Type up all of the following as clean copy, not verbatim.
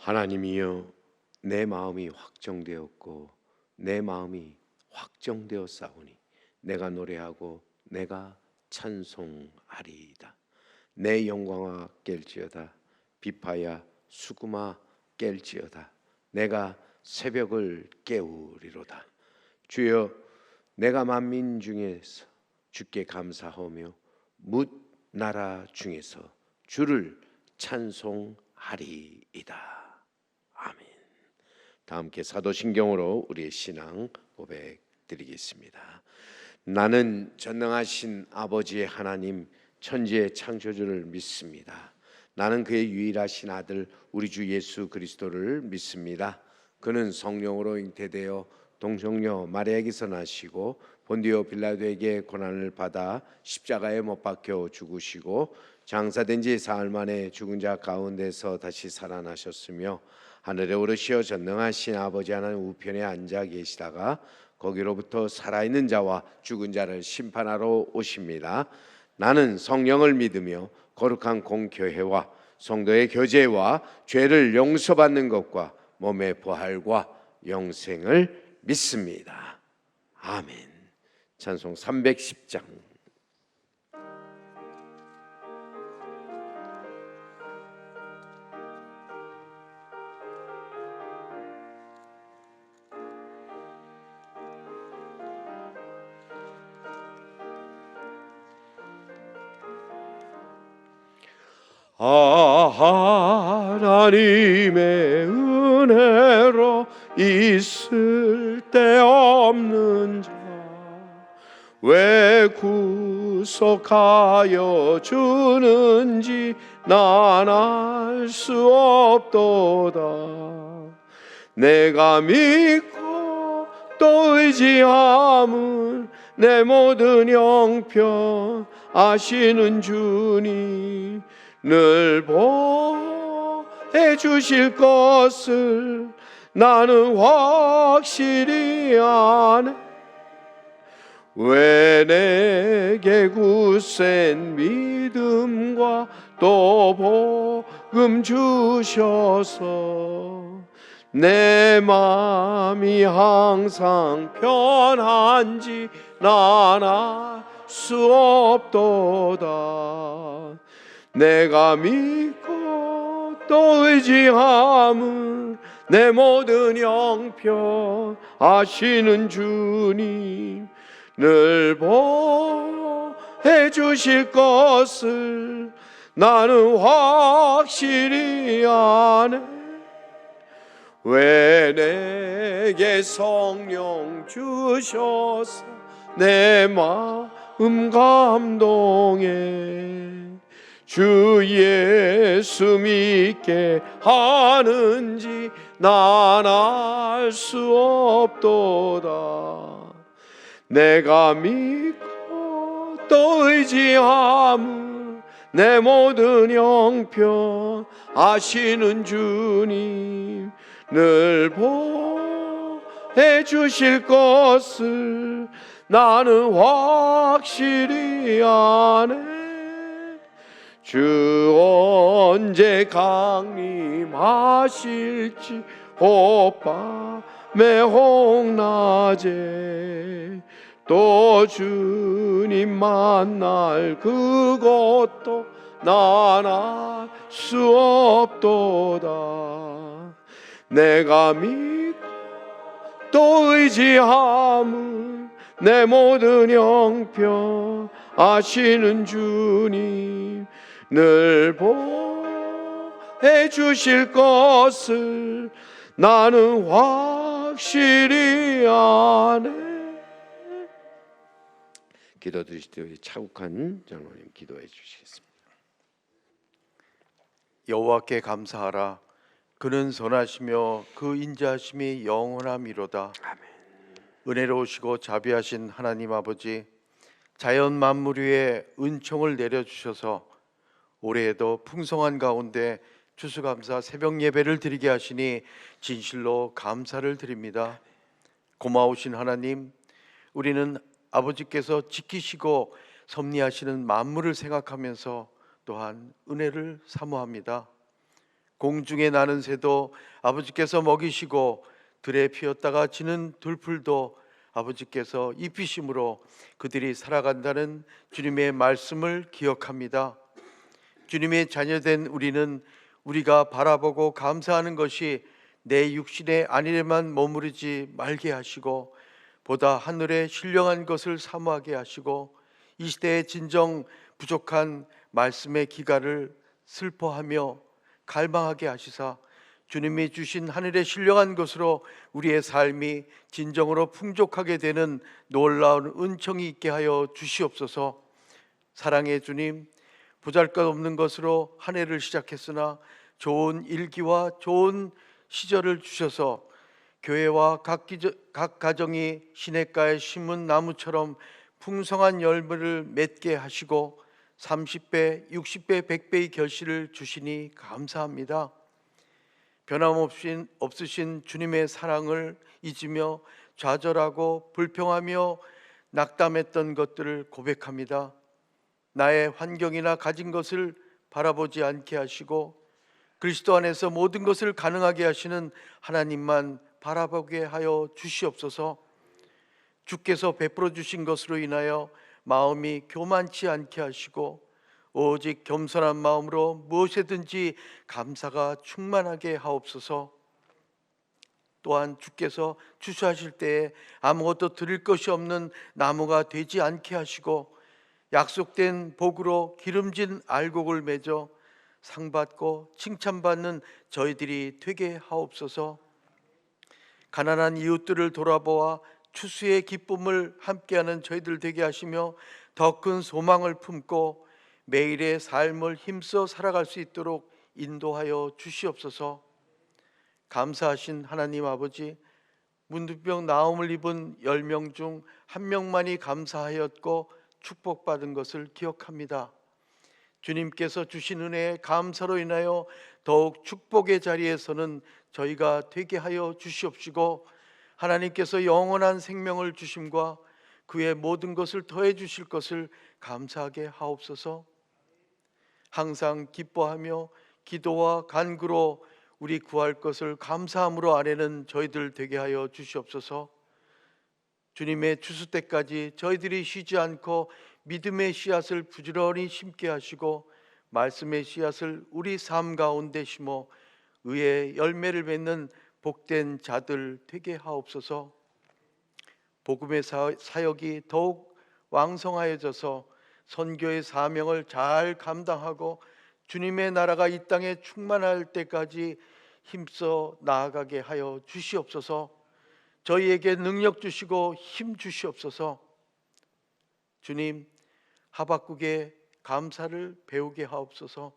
하나님이여, 내 마음이 확정되었고 내 마음이 확정되었사오니 내가 노래하고 내가 찬송하리이다. 내 영광아 깰지어다. 비파야 수금아 깰지어다. 내가 새벽을 깨우리로다. 주여, 내가 만민 중에서 주께 감사하며 뭇 나라 중에서 주를 찬송하리이다. 아멘. 다 함께 사도신경으로 우리의 신앙 고백 드리겠습니다. 나는 전능하신 아버지의 하나님, 천지의 창조주를 믿습니다. 나는 그의 유일하신 아들 우리 주 예수 그리스도를 믿습니다. 그는 성령으로 잉태되어 동정녀 마리아에게서 나시고 본디오 빌라도에게 고난을 받아 십자가에 못 박혀 죽으시고 장사된 지 사흘 만에 죽은 자 가운데서 다시 살아나셨으며 하늘에 오르시어 전능하신 아버지 하나님 우편에 앉아 계시다가 거기로부터 살아있는 자와 죽은 자를 심판하러 오십니다. 나는 성령을 믿으며 거룩한 공교회와 성도의 교제와 죄를 용서받는 것과 몸의 부활과 영생을 믿습니다. 아멘. 찬송 310장. 하나님의 은혜로 있을 데 없는 자 왜 구속하여 주는지 난 알 수 없도다. 내가 믿고 또 의지함은 내 모든 형편 아시는 주님 늘 보해 주실 것을 나는 확실히 아네. 왜 내게 굳센 믿음과 또 복음 주셔서 내 마음이 항상 편한지 난 알 수 없도다. 내가 믿고 또 의지함은 내 모든 형편 아시는 주님 늘 보해 주실 것을 나는 확실히 아네. 왜 내게 성령 주셔서 내 마음 감동해 주 예수 믿게 하는지 난 알 수 없도다. 내가 믿고 또 의지함은 내 모든 형편 아시는 주님 늘 보해 주실 것을 나는 확실히 아네. 주 언제 강림하실지 혹밤에 혹낮에 또 주님 만날 그것도 난 알 수 없도다. 내가 믿고 또 의지함은 내 모든 형편 아시는 주님 늘 보해 주실 것을 나는 확실히 아네. 기도 드실 때 차국한 장로님 기도해 주시겠습니다. 여호와께 감사하라. 그는 선하시며 그 인자하심이 영원함이로다. 아멘. 은혜로우시고 자비하신 하나님 아버지, 자연 만물 위에 은총을 내려주셔서 올해에도 풍성한 가운데 추수감사 새벽 예배를 드리게 하시니 진실로 감사를 드립니다. 고마우신 하나님, 우리는 아버지께서 지키시고 섭리하시는 만물을 생각하면서 또한 은혜를 사모합니다. 공중에 나는 새도 아버지께서 먹이시고 들에 피었다가 지는 들풀도 아버지께서 입히심으로 그들이 살아간다는 주님의 말씀을 기억합니다. 주님의 자녀된 우리는 우리가 바라보고 감사하는 것이 내 육신의 안일에만 머무르지 말게 하시고 보다 하늘의 신령한 것을 사모하게 하시고 이 시대의 진정 부족한 말씀의 기가를 슬퍼하며 갈망하게 하시사 주님이 주신 하늘의 신령한 것으로 우리의 삶이 진정으로 풍족하게 되는 놀라운 은총이 있게 하여 주시옵소서. 사랑의 주님, 보잘것없는 것으로 한 해를 시작했으나 좋은 일기와 좋은 시절을 주셔서 교회와 각 가정이 시냇가에 심은 나무처럼 풍성한 열매를 맺게 하시고 30배, 60배, 100배의 결실을 주시니 감사합니다. 변함없으신 주님의 사랑을 잊으며 좌절하고 불평하며 낙담했던 것들을 고백합니다. 나의 환경이나 가진 것을 바라보지 않게 하시고 그리스도 안에서 모든 것을 가능하게 하시는 하나님만 바라보게 하여 주시옵소서. 주께서 베풀어 주신 것으로 인하여 마음이 교만치 않게 하시고 오직 겸손한 마음으로 무엇에든지 감사가 충만하게 하옵소서. 또한 주께서 추수하실 때에 아무것도 드릴 것이 없는 나무가 되지 않게 하시고 약속된 복으로 기름진 알곡을 맺어 상받고 칭찬받는 저희들이 되게 하옵소서. 가난한 이웃들을 돌아보아 추수의 기쁨을 함께하는 저희들 되게 하시며 더 큰 소망을 품고 매일의 삶을 힘써 살아갈 수 있도록 인도하여 주시옵소서. 감사하신 하나님 아버지, 문둥병 나음을 입은 10명 중 1명만이 감사하였고 축복받은 것을 기억합니다. 주님께서 주신 은혜에 감사로 인하여 더욱 축복의 자리에서는 저희가 되게 하여 주시옵시고 하나님께서 영원한 생명을 주심과 그의 모든 것을 더해 주실 것을 감사하게 하옵소서. 항상 기뻐하며 기도와 간구로 우리 구할 것을 감사함으로 아뢰는 저희들 되게 하여 주시옵소서. 주님의 추수 때까지 저희들이 쉬지 않고 믿음의 씨앗을 부지런히 심게 하시고 말씀의 씨앗을 우리 삶 가운데 심어 의의 열매를 맺는 복된 자들 되게 하옵소서. 복음의 사역이 더욱 왕성하여져서 선교의 사명을 잘 감당하고 주님의 나라가 이 땅에 충만할 때까지 힘써 나아가게 하여 주시옵소서. 저희에게 능력 주시고 힘 주시옵소서. 주님, 하박국의 감사를 배우게 하옵소서.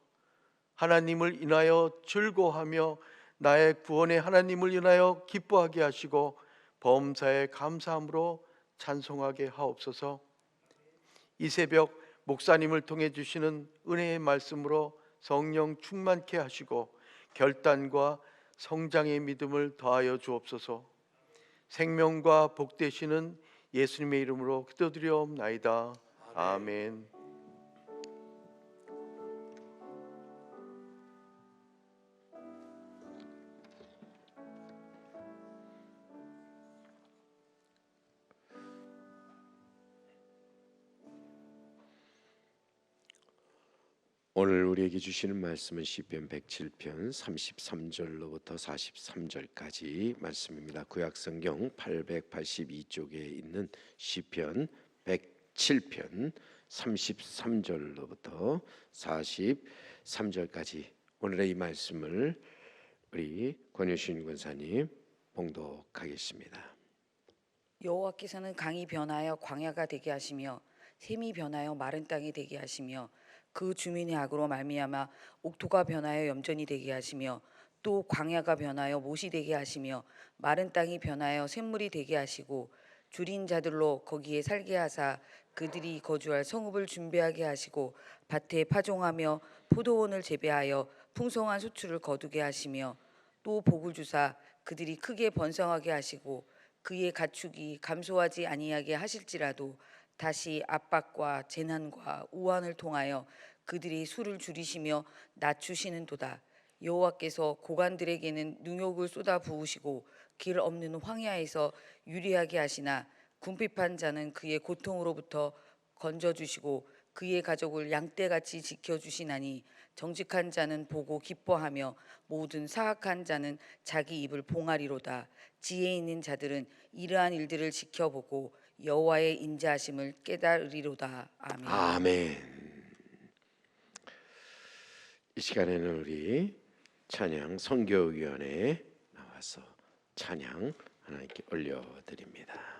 하나님을 인하여 즐거워하며 나의 구원의 하나님을 인하여 기뻐하게 하시고 범사에 감사함으로 찬송하게 하옵소서. 이 새벽 목사님을 통해 주시는 은혜의 말씀으로 성령 충만케 하시고 결단과 성장의 믿음을 더하여 주옵소서. 생명과 복 되시는 예수님의 이름으로 기도드리옵나이다. 아멘. 오늘 우리에게 주시는 말씀은 시편 107편 33절로부터 43절까지 말씀입니다. 구약성경 882쪽에 있는 시편 107편 33절로부터 43절까지 오늘의 이 말씀을 우리 권효신 권사님 봉독하겠습니다. 여호와께서는 강이 변하여 광야가 되게 하시며 샘이 변하여 마른 땅이 되게 하시며 그 주민의 악으로 말미암아 옥토가 변하여 염전이 되게 하시며 또 광야가 변하여 못이 되게 하시며 마른 땅이 변하여 샘물이 되게 하시고 줄인 자들로 거기에 살게 하사 그들이 거주할 성읍을 준비하게 하시고 밭에 파종하며 포도원을 재배하여 풍성한 소출을 거두게 하시며 또 복을 주사 그들이 크게 번성하게 하시고 그의 가축이 감소하지 아니하게 하실지라도 다시 압박과 재난과 우환을 통하여 그들이 수를 줄이시며 낮추시는도다. 여호와께서 고관들에게는 능욕을 쏟아 부으시고 길 없는 황야에서 유리하게 하시나 궁핍한 자는 그의 고통으로부터 건져주시고 그의 가족을 양떼같이 지켜주시나니 정직한 자는 보고 기뻐하며 모든 사악한 자는 자기 입을 봉하리로다. 지혜 있는 자들은 이러한 일들을 지켜보고 여호와의 인자하심을 깨달으리로다. 아멘. 아멘. 이 시간에는 우리 찬양 선교위원회에 나와서 찬양 하나님께 올려드립니다.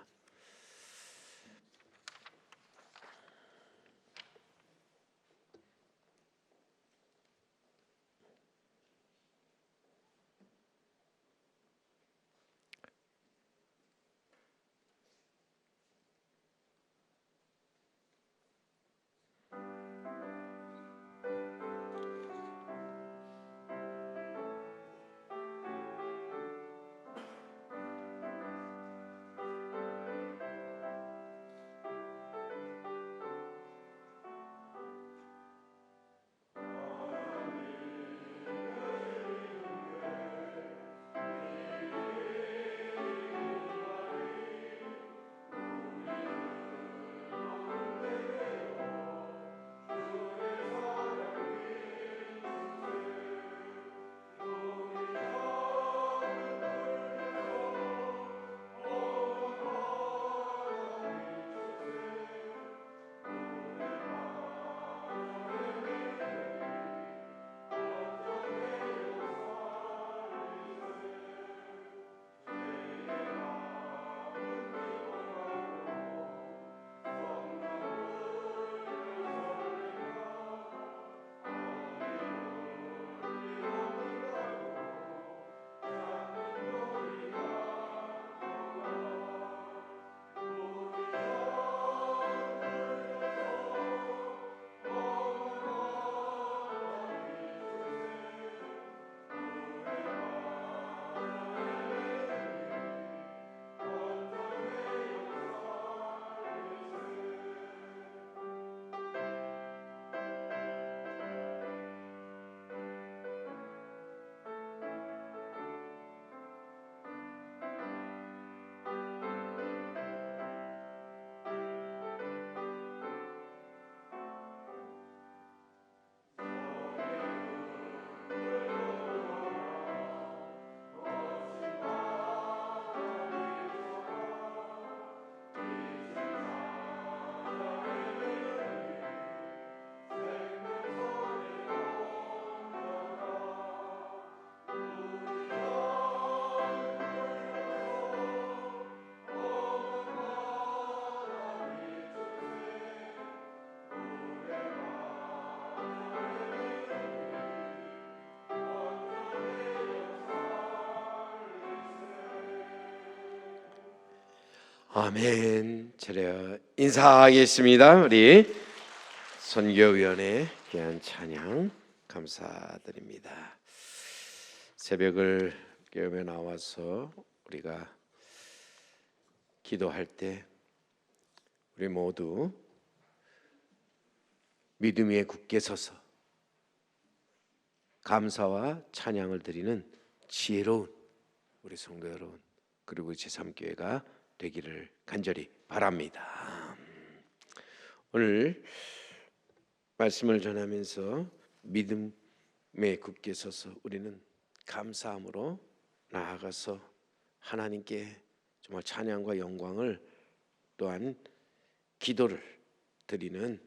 아멘. 제가 인사하겠습니다. 우리 선교위원회 귀한 찬양 감사드립니다. 새벽을 깨우며 나와서 우리가 기도할 때 우리 모두 믿음 위에 굳게 서서 감사와 찬양을 드리는 지혜로운 우리 성도 여러분 그리고 제3교회가 되기를 간절히 바랍니다. 오늘 말씀을 전하면서 믿음에 굳게 서서 우리는 감사함으로 나아가서 하나님께 정말 찬양과 영광을 또한 기도를 드리는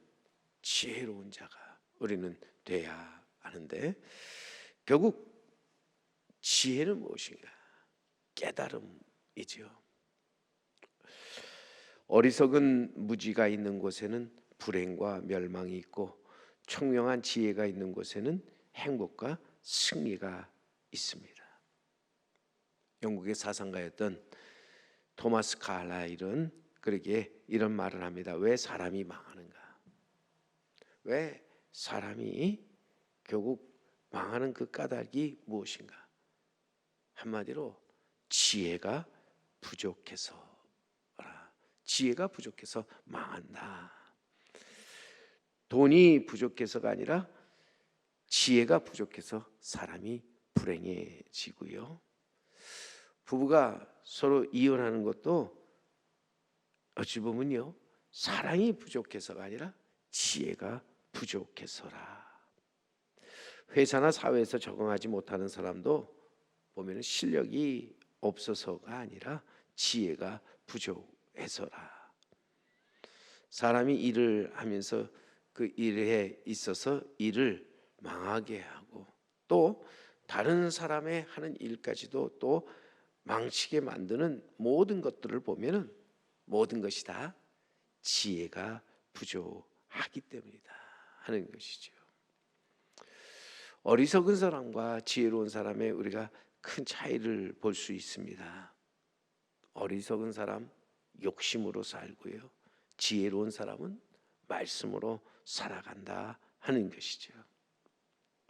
지혜로운 자가 우리는 돼야 하는데 결국 지혜는 무엇인가? 깨달음이지요. 어리석은 무지가 있는 곳에는 불행과 멸망이 있고 총명한 지혜가 있는 곳에는 행복과 승리가 있습니다. 영국의 사상가였던 토마스 칼라일은 그러기에 이런 말을 합니다. 왜 사람이 망하는가? 왜 사람이 결국 망하는 그 까닭이 무엇인가? 한마디로 지혜가 부족해서 지혜가 부족해서 망한다. 돈이 부족해서가 아니라 지혜가 부족해서 사람이 불행해지고요. 부부가 서로 이혼하는 것도 어찌 보면요, 사랑이 부족해서가 아니라 지혜가 부족해서라. 회사나 사회에서 적응하지 못하는 사람도 보면 실력이 없어서가 아니라 지혜가 부족해서라. 사람이 일을 하면서 그 일에 있어서 일을 망하게 하고 또 다른 사람의 하는 일까지도 또 망치게 만드는 모든 것들을 보면은 모든 것이 다 지혜가 부족하기 때문이다 하는 것이죠. 어리석은 사람과 지혜로운 사람의 우리가 큰 차이를 볼 수 있습니다. 어리석은 사람 욕심으로 살고요, 지혜로운 사람은 말씀으로 살아간다 하는 것이죠.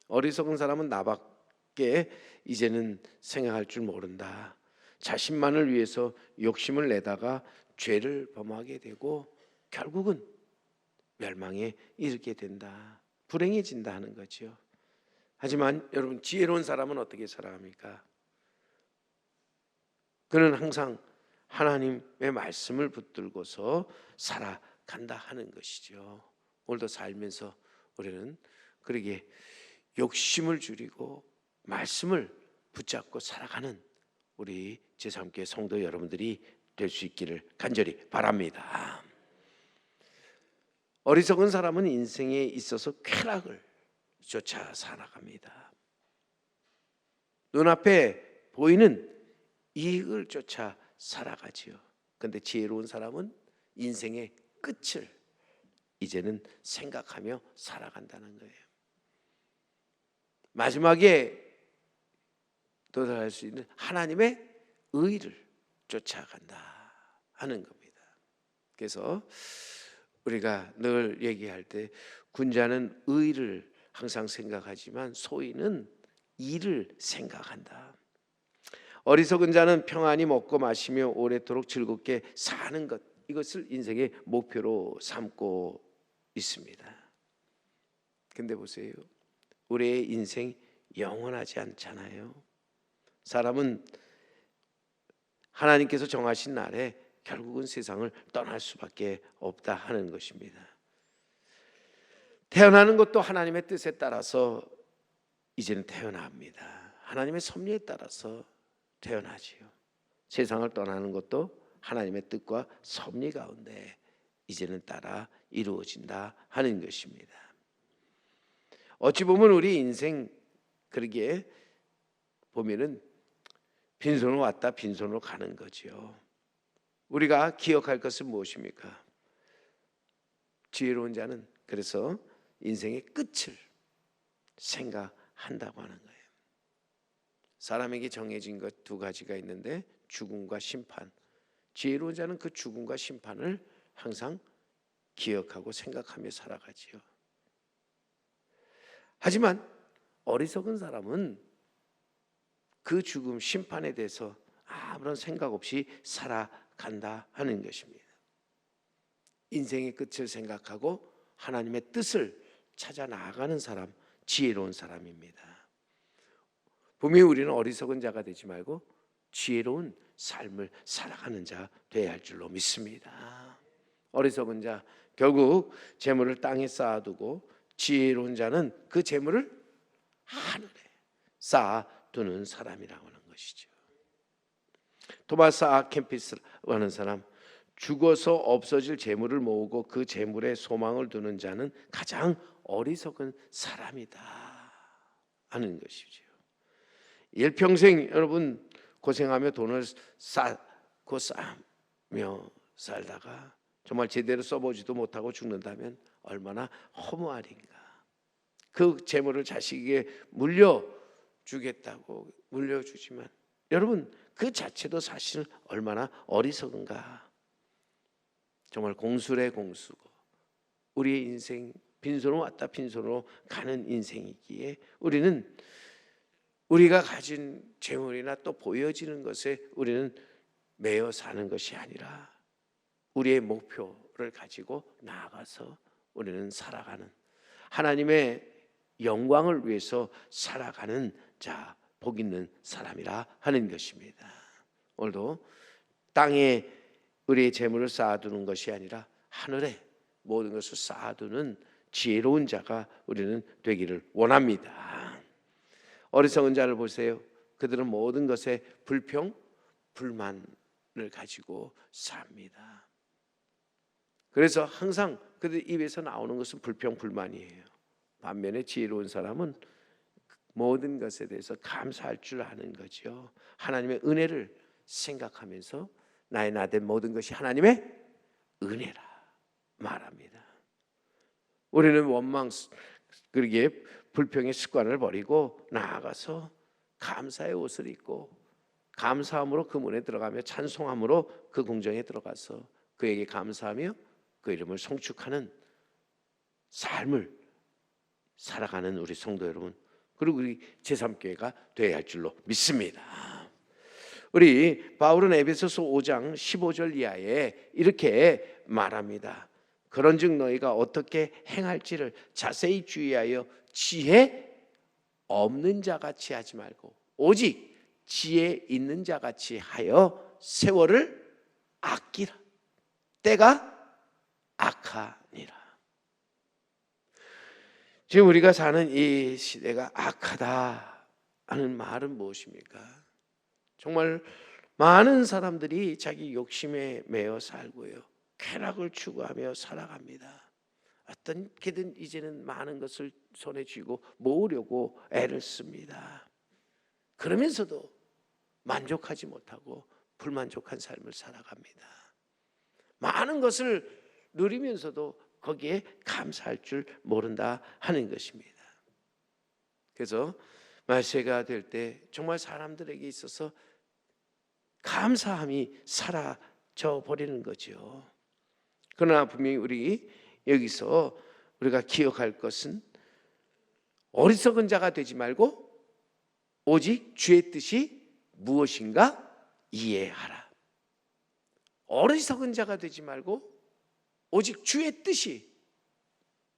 어리석은 사람은 나밖에 이제는 생각할 줄 모른다. 자신만을 위해서 욕심을 내다가 죄를 범하게 되고 결국은 멸망에 이르게 된다, 불행해진다 하는 거죠. 하지만 여러분, 지혜로운 사람은 어떻게 살아갑니까? 그는 항상 하나님의 말씀을 붙들고서 살아간다 하는 것이죠. 오늘도 살면서 우리는 그러게 욕심을 줄이고 말씀을 붙잡고 살아가는 우리 제3교회 성도 여러분들이 될 수 있기를 간절히 바랍니다. 어리석은 사람은 인생에 있어서 쾌락을 쫓아 살아갑니다. 눈앞에 보이는 이익을 쫓아 살아가지요. 그런데 지혜로운 사람은 인생의 끝을 이제는 생각하며 살아간다는 거예요. 마지막에 도달할 수 있는 하나님의 의를 쫓아간다 하는 겁니다. 그래서 우리가 늘 얘기할 때 군자는 의를 항상 생각하지만 소인은 이를 생각한다. 어리석은 자는 평안히 먹고 마시며 오래도록 즐겁게 사는 것, 이것을 인생의 목표로 삼고 있습니다. 근데 보세요, 우리의 인생 영원하지 않잖아요. 사람은 하나님께서 정하신 날에 결국은 세상을 떠날 수밖에 없다 하는 것입니다. 태어나는 것도 하나님의 뜻에 따라서 이제는 태어납니다. 하나님의 섭리에 따라서 태어나지요. 세상을 떠나는 것도 하나님의 뜻과 섭리 가운데 이제는 따라 이루어진다 하는 것입니다. 어찌 보면 우리 인생 그러기에 보면은 빈손으로 왔다 빈손으로 가는 거죠. 우리가 기억할 것은 무엇입니까? 지혜로운 자는 그래서 인생의 끝을 생각한다고 하는 거예요. 사람에게 정해진 것 두 가지가 있는데 죽음과 심판. 지혜로운 자는 그 죽음과 심판을 항상 기억하고 생각하며 살아가지요. 하지만 어리석은 사람은 그 죽음, 심판에 대해서 아무런 생각 없이 살아간다 하는 것입니다. 인생의 끝을 생각하고 하나님의 뜻을 찾아 나아가는 사람, 지혜로운 사람입니다. 분명히 우리는 어리석은 자가 되지 말고 지혜로운 삶을 살아가는 자 되어야 할 줄로 믿습니다. 어리석은 자, 결국 재물을 땅에 쌓아두고 지혜로운 자는 그 재물을 하늘에 쌓아두는 사람이라고 하는 것이죠. 토마스 아 캠피스라고 하는 사람, 죽어서 없어질 재물을 모으고 그 재물에 소망을 두는 자는 가장 어리석은 사람이다 하는 것이죠. 일평생 여러분 고생하며 돈을 쌓고 쌓으며 살다가 정말 제대로 써보지도 못하고 죽는다면 얼마나 허무하리인가. 그 재물을 자식에게 물려주겠다고 물려주지만 여러분 그 자체도 사실 얼마나 어리석은가. 정말 공수래 공수고 우리의 인생 빈손으로 왔다 빈손으로 가는 인생이기에 우리는 우리가 가진 재물이나 또 보여지는 것에 우리는 매여 사는 것이 아니라 우리의 목표를 가지고 나아가서 우리는 살아가는 하나님의 영광을 위해서 살아가는 자, 복 있는 사람이라 하는 것입니다. 오늘도 땅에 우리의 재물을 쌓아두는 것이 아니라 하늘에 모든 것을 쌓아두는 지혜로운 자가 우리는 되기를 원합니다. 어리석은 자를 보세요. 그들은 모든 것에 불평, 불만을 가지고 삽니다. 그래서 항상 그들 입에서 나오는 것은 불평, 불만이에요. 반면에 지혜로운 사람은 모든 것에 대해서 감사할 줄 아는 거죠. 하나님의 은혜를 생각하면서 나의 나된 모든 것이 하나님의 은혜라 말합니다. 우리는 원망, 그러기에 불평의 습관을 버리고 나아가서 감사의 옷을 입고 감사함으로 그 문에 들어가며 찬송함으로 그 궁정에 들어가서 그에게 감사하며 그 이름을 송축하는 삶을 살아가는 우리 성도 여러분, 그리고 우리 제3교회가 되어야 할 줄로 믿습니다. 우리 바울은 에베소서 5장 15절 이하에 이렇게 말합니다. 그런즉 너희가 어떻게 행할지를 자세히 주의하여 지혜 없는 자같이 하지 말고 오직 지혜 있는 자같이 하여 세월을 아끼라. 때가 악하니라. 지금 우리가 사는 이 시대가 악하다 하는 말은 무엇입니까? 정말 많은 사람들이 자기 욕심에 매여 살고요, 쾌락을 추구하며 살아갑니다. 어떻게든 이제는 많은 것을 손에 쥐고 모으려고 애를 씁니다. 그러면서도 만족하지 못하고 불만족한 삶을 살아갑니다. 많은 것을 누리면서도 거기에 감사할 줄 모른다 하는 것입니다. 그래서 말세가 될 때 정말 사람들에게 있어서 감사함이 사라져 버리는 거죠. 그러나 분명히 우리 여기서 우리가 기억할 것은 어리석은 자가 되지 말고 오직 주의 뜻이 무엇인가 이해하라. 어리석은 자가 되지 말고 오직 주의 뜻이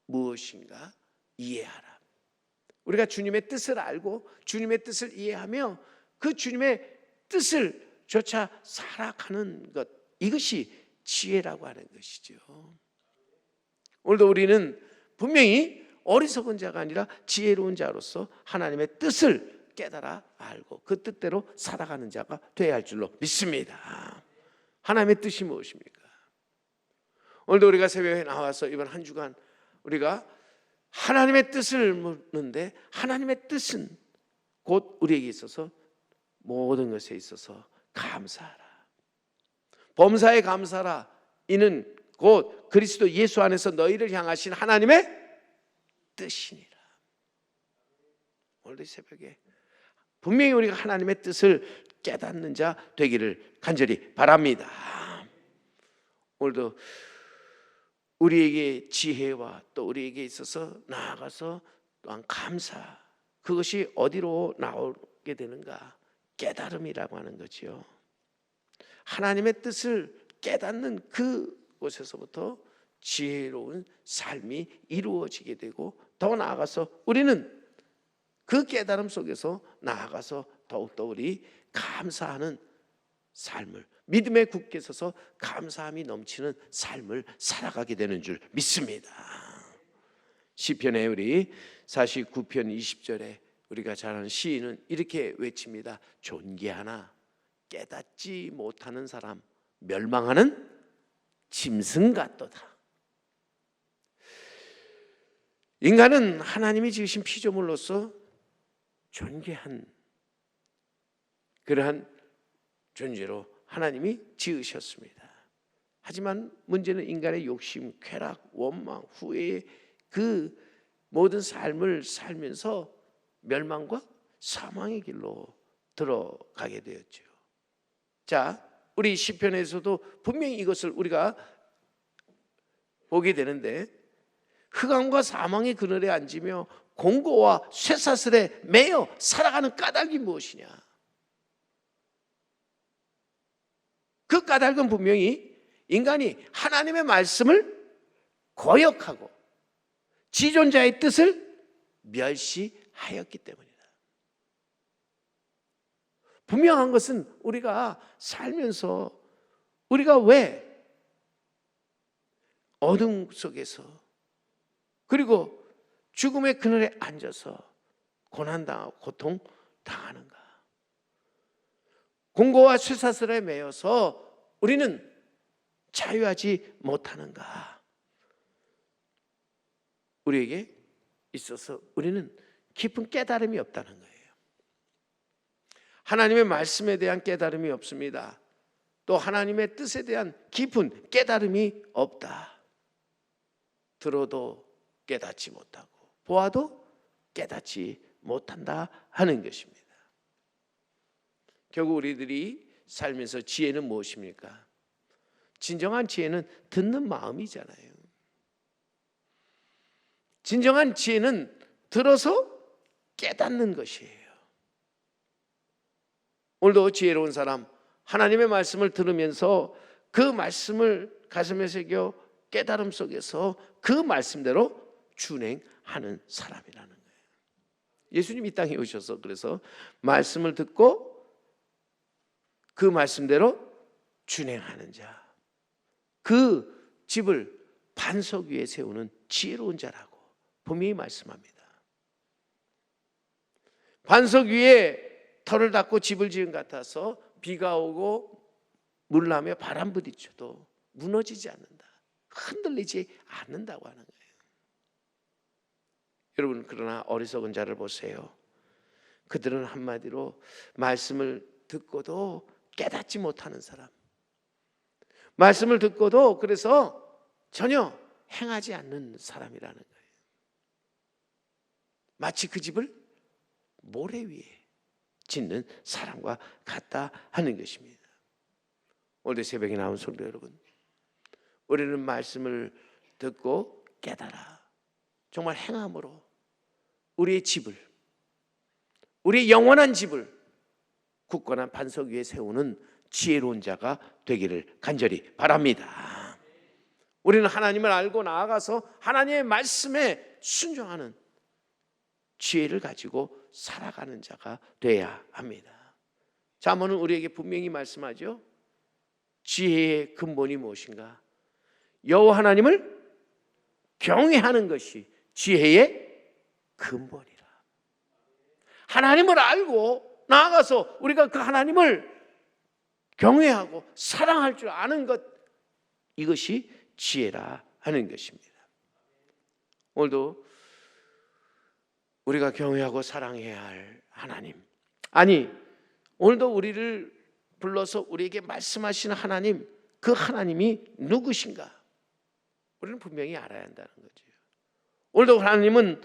무엇인가 이해하라. 우리가 주님의 뜻을 알고 주님의 뜻을 이해하며 그 주님의 뜻을 쫓아 살아가는 것, 이것이 지혜라고 하는 것이죠. 오늘도 우리는 분명히 어리석은 자가 아니라 지혜로운 자로서 하나님의 뜻을 깨달아 알고 그 뜻대로 살아가는 자가 되어야 할 줄로 믿습니다. 하나님의 뜻이 무엇입니까? 오늘도 우리가 새벽에 나와서 이번 한 주간 우리가 하나님의 뜻을 묻는데, 하나님의 뜻은 곧 우리에게 있어서 모든 것에 있어서 감사하라. 범사에 감사하라. 이는 곧 그리스도 예수 안에서 너희를 향하신 하나님의 뜻이니라. 오늘 새벽에 분명히 우리가 하나님의 뜻을 깨닫는 자 되기를 간절히 바랍니다. 오늘도 우리에게 지혜와 또 우리에게 있어서 나아가서 또한 감사, 그것이 어디로 나오게 되는가? 깨달음이라고 하는 거지요. 하나님의 뜻을 깨닫는 그곳에서부터 지혜로운 삶이 이루어지게 되고, 더 나아가서 우리는 그 깨달음 속에서 나아가서 더욱더 우리 감사하는 삶을, 믿음에 굳게 서서 감사함이 넘치는 삶을 살아가게 되는 줄 믿습니다. 시편에 우리 49편 20절에 우리가 잘 아는 시인은 이렇게 외칩니다. 존귀하나 깨닫지 못하는 사람 멸망하는 짐승 같도다. 인간은 하나님이 지으신 피조물로서 존귀한 그러한 존재로 하나님이 지으셨습니다. 하지만 문제는 인간의 욕심, 쾌락, 원망, 후회의 그 모든 삶을 살면서 멸망과 사망의 길로 들어가게 되었죠. 자, 우리 시편에서도 분명히 이것을 우리가 보게 되는데, 흑암과 사망의 그늘에 앉으며 공고와 쇠사슬에 매여 살아가는 까닭이 무엇이냐? 그 까닭은 분명히 인간이 하나님의 말씀을 거역하고 지존자의 뜻을 멸시하였기 때문이다. 분명한 것은 우리가 살면서 우리가 왜 어둠 속에서 그리고 죽음의 그늘에 앉아서 고난당하고 고통당하는가? 공고와 쇠사슬에 매여서 우리는 자유하지 못하는가? 우리에게 있어서 우리는 깊은 깨달음이 없다는 거예요. 하나님의 말씀에 대한 깨달음이 없습니다. 또 하나님의 뜻에 대한 깊은 깨달음이 없다. 들어도 깨닫지 못하고 보아도 깨닫지 못한다 하는 것입니다. 결국 우리들이 살면서 지혜는 무엇입니까? 진정한 지혜는 듣는 마음이잖아요. 진정한 지혜는 들어서 깨닫는 것이에요. 오늘도 지혜로운 사람, 하나님의 말씀을 들으면서 그 말씀을 가슴에 새겨 깨달음 속에서 그 말씀대로 준행하는 사람이라는 거예요. 예수님 이 땅에 오셔서 그래서 말씀을 듣고 그 말씀대로 준행하는 자, 그 집을 반석 위에 세우는 지혜로운 자라고 분명히 말씀합니다. 반석 위에 털을 닦고 집을 지은 같아서 비가 오고 물나며 바람 부딪혀도 무너지지 않는다. 흔들리지 않는다고 하는 거예요. 여러분, 그러나 어리석은 자를 보세요. 그들은 한마디로 말씀을 듣고도 깨닫지 못하는 사람, 말씀을 듣고도 그래서 전혀 행하지 않는 사람이라는 거예요. 마치 그 집을 모래 위에 짓는 사람과 같다 하는 것입니다. 오늘 새벽에 나온 성도 여러분, 우리는 말씀을 듣고 깨달아 정말 행함으로 우리의 집을, 우리의 영원한 집을 굳건한 반석 위에 세우는 지혜로운 자가 되기를 간절히 바랍니다. 우리는 하나님을 알고 나아가서 하나님의 말씀에 순종하는 지혜를 가지고 살아가는 자가 돼야 합니다. 잠언은 우리에게 분명히 말씀하죠. 지혜의 근본이 무엇인가? 여호와 하나님을 경외하는 것이 지혜의 근본이라. 하나님을 알고 나아가서 우리가 그 하나님을 경외하고 사랑할 줄 아는 것, 이것이 지혜라 하는 것입니다. 오늘도 우리가 경외하고 사랑해야 할 하나님, 아니 오늘도 우리를 불러서 우리에게 말씀하시는 하나님, 그 하나님이 누구신가? 우리는 분명히 알아야 한다는 거죠. 오늘도 하나님은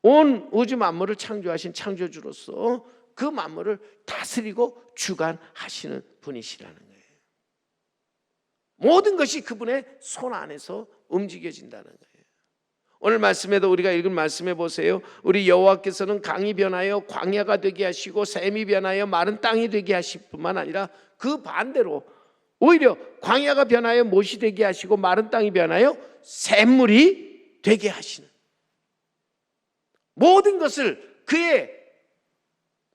온 우주 만물을 창조하신 창조주로서 그 만물을 다스리고 주관하시는 분이시라는 거예요. 모든 것이 그분의 손 안에서 움직여진다는 거예요. 오늘 말씀에도 우리가 읽은 말씀해 보세요. 우리 여호와께서는 강이 변하여 광야가 되게 하시고 샘이 변하여 마른 땅이 되게 하실 뿐만 아니라 그 반대로 오히려 광야가 변하여 못이 되게 하시고 마른 땅이 변하여 샘물이 되게 하시는, 모든 것을 그의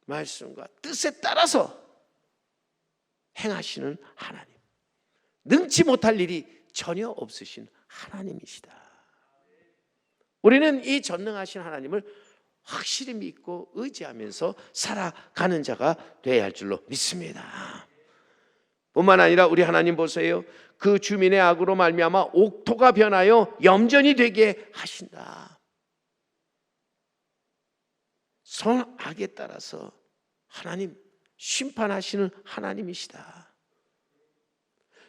말씀과 뜻에 따라서 행하시는 하나님, 능치 못할 일이 전혀 없으신 하나님이시다. 우리는 이 전능하신 하나님을 확실히 믿고 의지하면서 살아가는 자가 되어야 할 줄로 믿습니다. 뿐만 아니라 우리 하나님 보세요. 그 주민의 악으로 말미암아 옥토가 변하여 염전이 되게 하신다. 선악에 따라서 하나님 심판하시는 하나님이시다.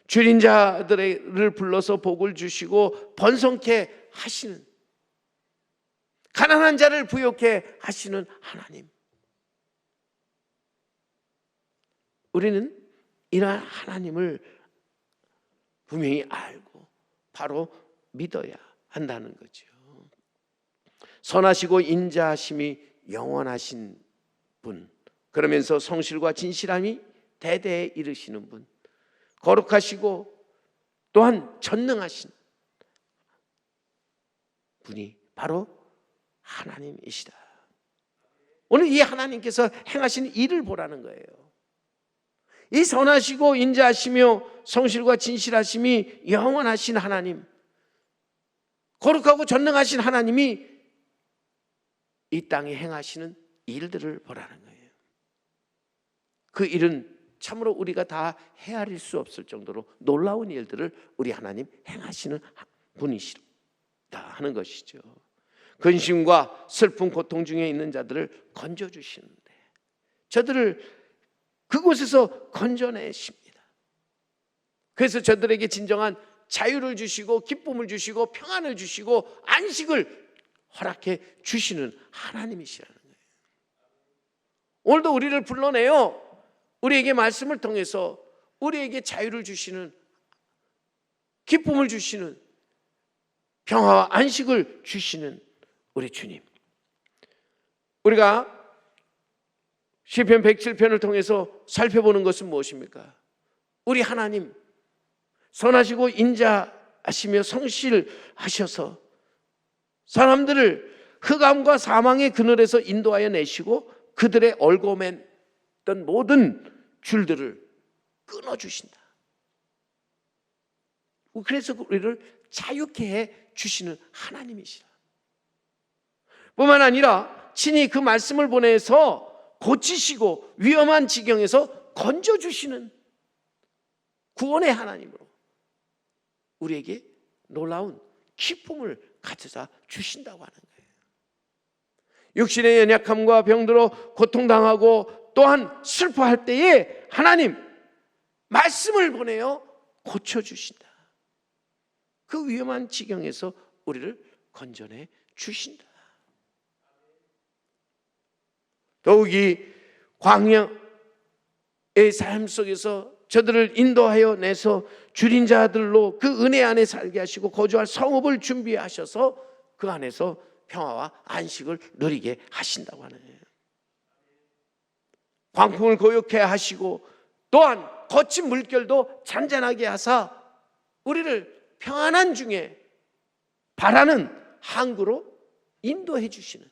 줄인 자들을 불러서 복을 주시고 번성케 하시는, 가난한 자를 부욕해 하시는 하나님. 우리는 이러한 하나님을 분명히 알고 바로 믿어야 한다는 거죠. 선하시고 인자하심이 영원하신 분, 그러면서 성실과 진실함이 대대에 이르시는 분, 거룩하시고 또한 전능하신 분이 바로 하나님이시다. 오늘 이 하나님께서 행하신 일을 보라는 거예요. 이 선하시고 인자하시며 성실과 진실하심이 영원하신 하나님, 거룩하고 전능하신 하나님이 이 땅에 행하시는 일들을 보라는 거예요. 그 일은 참으로 우리가 다 헤아릴 수 없을 정도로 놀라운 일들을 우리 하나님 행하시는 분이시다 하는 것이죠. 근심과 슬픔, 고통 중에 있는 자들을 건져주시는데, 저들을 그곳에서 건져내십니다. 그래서 저들에게 진정한 자유를 주시고 기쁨을 주시고 평안을 주시고 안식을 허락해 주시는 하나님이시라는 거예요. 오늘도 우리를 불러내요, 우리에게 말씀을 통해서 우리에게 자유를 주시는, 기쁨을 주시는, 평화와 안식을 주시는 우리 주님. 우리가 시편 107편을 통해서 살펴보는 것은 무엇입니까? 우리 하나님 선하시고 인자하시며 성실하셔서 사람들을 흑암과 사망의 그늘에서 인도하여 내시고 그들의 얽어맸던 모든 줄들을 끊어주신다. 그래서 우리를 자유케 해 주시는 하나님이시라. 뿐만 아니라 친히 그 말씀을 보내서 고치시고 위험한 지경에서 건져주시는 구원의 하나님으로 우리에게 놀라운 기쁨을 가져다 주신다고 하는 거예요. 육신의 연약함과 병들어 고통당하고 또한 슬퍼할 때에 하나님 말씀을 보내어 고쳐주신다. 그 위험한 지경에서 우리를 건져내 주신다. 더욱이 광야의 삶 속에서 저들을 인도하여 내서 줄인 자들로 그 은혜 안에 살게 하시고 거주할 성읍을 준비하셔서 그 안에서 평화와 안식을 누리게 하신다고 하는 거예요. 광풍을 고요케 하시고 또한 거친 물결도 잔잔하게 하사 우리를 평안한 중에 바라는 항구로 인도해 주시는,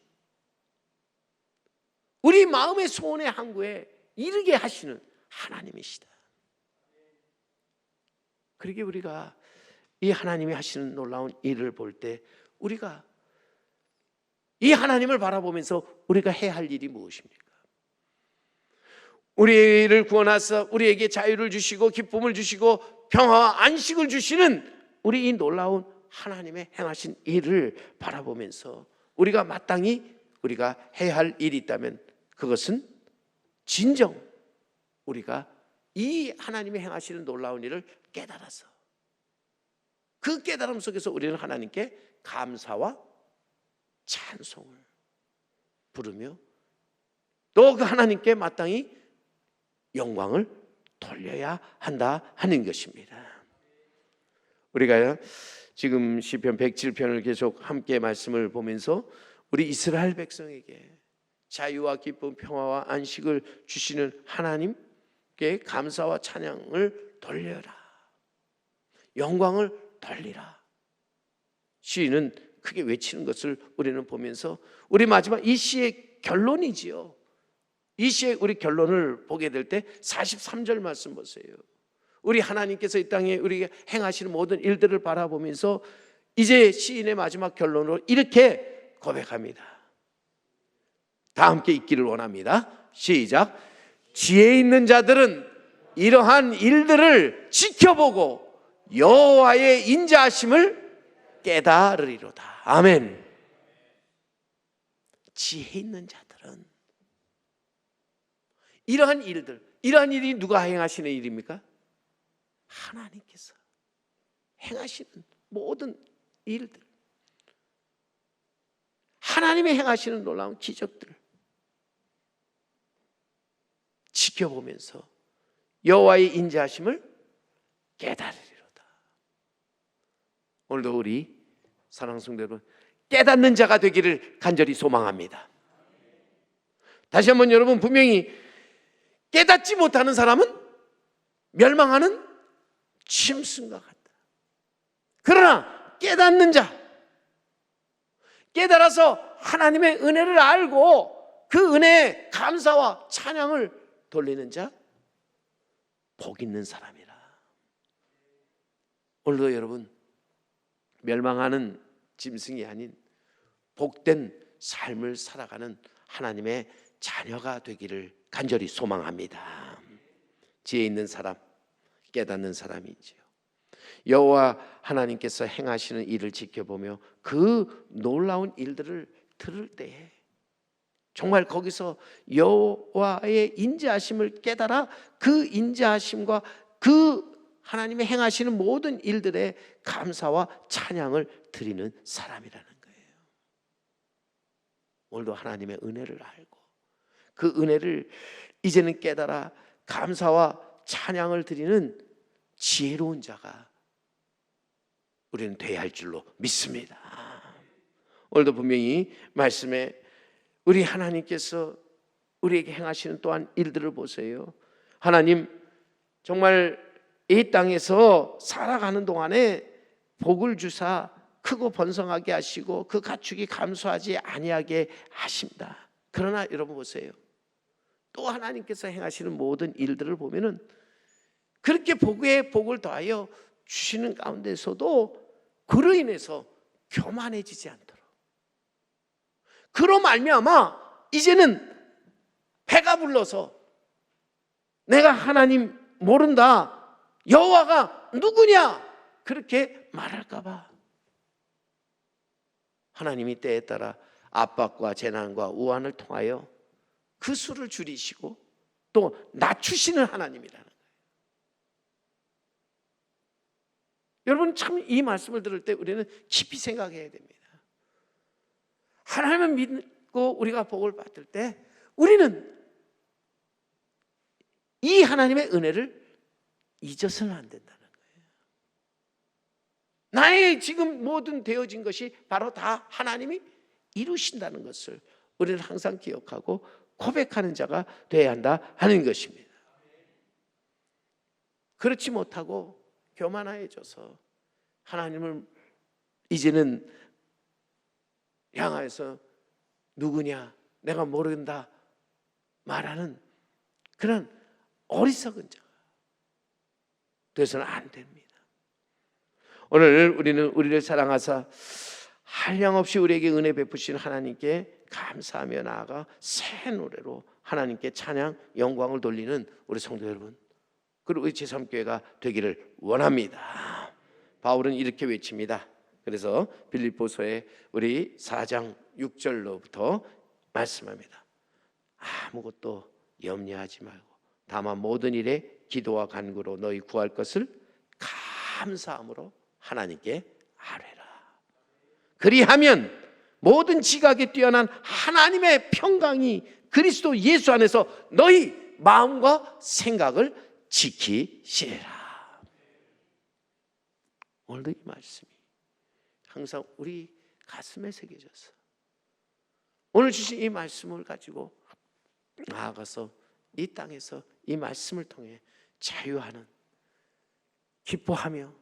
우리 마음의 소원의 항구에 이르게 하시는 하나님이시다. 그러기에 우리가 이 하나님이 하시는 놀라운 일을 볼 때 우리가 이 하나님을 바라보면서 우리가 해야 할 일이 무엇입니까? 우리를 구원하사 우리에게 자유를 주시고 기쁨을 주시고 평화와 안식을 주시는 우리 이 놀라운 하나님의 행하신 일을 바라보면서 우리가 마땅히 우리가 해야 할 일이 있다면 그것은 진정 우리가 이 하나님이 행하시는 놀라운 일을 깨달아서 그 깨달음 속에서 우리는 하나님께 감사와 찬송을 부르며 또 그 하나님께 마땅히 영광을 돌려야 한다 하는 것입니다. 우리가 지금 시편 107편을 계속 함께 말씀을 보면서 우리 이스라엘 백성에게 자유와 기쁨, 평화와 안식을 주시는 하나님께 감사와 찬양을 돌려라, 영광을 돌리라, 시인은 크게 외치는 것을 우리는 보면서 우리 마지막 이 시의 결론이지요. 이 시의 우리 결론을 보게 될 때 43절 말씀 보세요. 우리 하나님께서 이 땅에 우리에게 행하시는 모든 일들을 바라보면서 이제 시인의 마지막 결론으로 이렇게 고백합니다. 다 함께 읽기를 원합니다. 시작. 지혜 있는 자들은 이러한 일들을 지켜보고 여호와의 인자하심을 깨달으리로다. 아멘. 지혜 있는 자들은 이러한 일들, 이러한 일이 누가 행하시는 일입니까? 하나님께서 행하시는 모든 일들, 하나님이 행하시는 놀라운 기적들 지켜보면서 여호와의 인자하심을 깨달으리로다. 오늘도 우리 사랑하는 성도 여러분, 깨닫는 자가 되기를 간절히 소망합니다. 다시 한번 여러분, 분명히 깨닫지 못하는 사람은 멸망하는 짐승과 같다. 그러나 깨닫는 자, 깨달아서 하나님의 은혜를 알고 그 은혜에 감사와 찬양을 돌리는 자 복 있는 사람이라. 오늘도 여러분 멸망하는 짐승이 아닌 복된 삶을 살아가는 하나님의 자녀가 되기를 간절히 소망합니다. 지혜 있는 사람, 깨닫는 사람이지요. 여호와 하나님께서 행하시는 일을 지켜보며 그 놀라운 일들을 들을 때에 정말 거기서 여호와의 인자하심을 깨달아 그 인자하심과 그 하나님의 행하시는 모든 일들에 감사와 찬양을 드리는 사람이라는 거예요. 오늘도 하나님의 은혜를 알고 그 은혜를 이제는 깨달아 감사와 찬양을 드리는 지혜로운 자가 우리는 되어야 할 줄로 믿습니다. 오늘도 분명히 말씀에 우리 하나님께서 우리에게 행하시는 또한 일들을 보세요. 하나님 정말 이 땅에서 살아가는 동안에 복을 주사 크고 번성하게 하시고 그 가축이 감소하지 아니하게 하십니다. 그러나 여러분 보세요. 또 하나님께서 행하시는 모든 일들을 보면은 그렇게 복에 복을 더하여 주시는 가운데서도 그로 인해서 교만해지지 않도록, 그로 말미암아 이제는 배가 불러서 내가 하나님 모른다, 여호와가 누구냐 그렇게 말할까 봐 하나님이 때에 따라 압박과 재난과 우환을 통하여 그 수를 줄이시고 또 낮추시는 하나님이라는 거예요. 여러분 참 이 말씀을 들을 때 우리는 깊이 생각해야 됩니다. 하나님을 믿고 우리가 복을 받을 때 우리는 이 하나님의 은혜를 잊어서는 안 된다는 거예요. 나의 지금 모든 되어진 것이 바로 다 하나님이 이루신다는 것을 우리는 항상 기억하고 고백하는 자가 되어야 한다 하는 것입니다. 그렇지 못하고 교만해져서 하나님을 이제는 향하여서 누구냐 내가 모른다 말하는 그런 어리석은 자가 돼서는 안 됩니다. 오늘 우리는 우리를 사랑하사 한량없이 우리에게 은혜 베푸신 하나님께 감사하며 나아가 새 노래로 하나님께 찬양 영광을 돌리는 우리 성도 여러분, 그리고 우리 제3교회가 되기를 원합니다. 바울은 이렇게 외칩니다. 그래서 빌립보서에 우리 4장 6절로부터 말씀합니다. 아무것도 염려하지 말고 다만 모든 일에 기도와 간구로 너희 구할 것을 감사함으로 하나님께 아뢰라. 그리하면 모든 지각에 뛰어난 하나님의 평강이 그리스도 예수 안에서 너희 마음과 생각을 지키시리라. 오늘도 이 말씀이 항상 우리 가슴에 새겨져서 오늘 주신 이 말씀을 가지고 나아가서 이 땅에서 이 말씀을 통해 자유하는, 기뻐하며